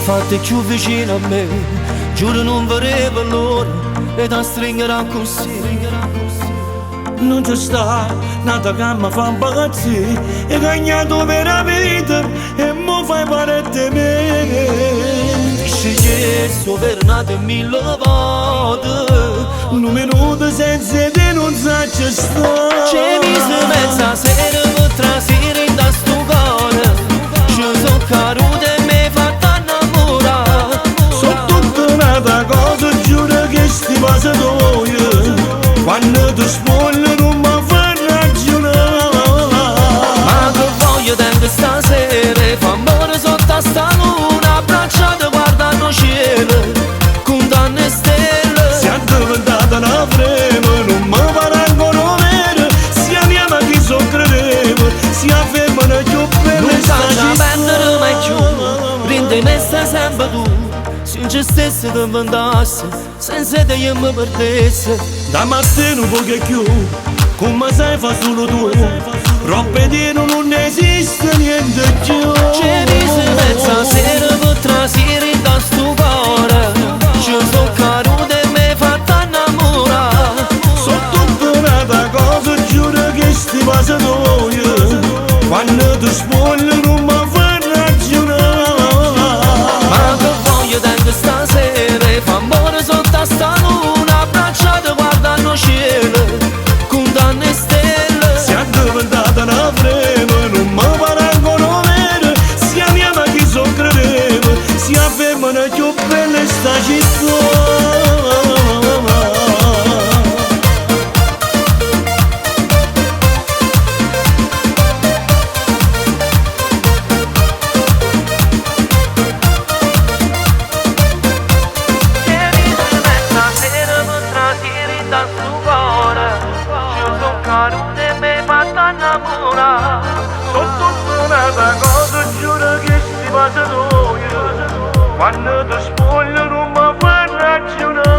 fatte più vicino a me, giuro non vorrei l'ora e ti stringerà così. Non ci sta nata che mi fa impazzire, hai cagnato per la vita e mo fai parte me. Scegliesso per nate mille volte, Un minuto senza te non sa ci sta. c'è mise mezza sera per trasire da sto cuore, ci sono caduto e mi fatta innamorare. Sono tutta nata cosa, giuro che sti passa io. Quando ti spoglio non mi fa ragionare. Ma che voglio tengo stasera, fa amore sotto a sta luna, abbracciate guardando cielo, con tante stelle. Si è diventata una frema, non mi pare ancora vero. Si andiamo a chi so credeva, si affermano più belle Non sai stagioni. perdere mai più, rende me stai sempre tu. Se non ci stessi ti inventasse, senza te io mi perdessi. Da mattina un po' che più, come sai fa solo tu. Roppe di non esiste niente più. C'è mise mezza sera per trasire da sto cuore, ci sono caduto e mi fatta innamorare. Sono tutta un'altra cosa, giuro che sti passa io. Quando ti spoglio non mi fa ragionare. Ma che voglio tengo stasera, fa amore sotto a sta luna, abbracciate guardando cielo, con tante stelle. Si è diventata una frema, non mi pare ancora vero. Si andiamo a chi so credeva, si affermano più belle sta città. E mi fatta innamorare. Sono tutta un'altra cosa, giuro che sti passa io. Quando ti spoglio non mi fa ragionare.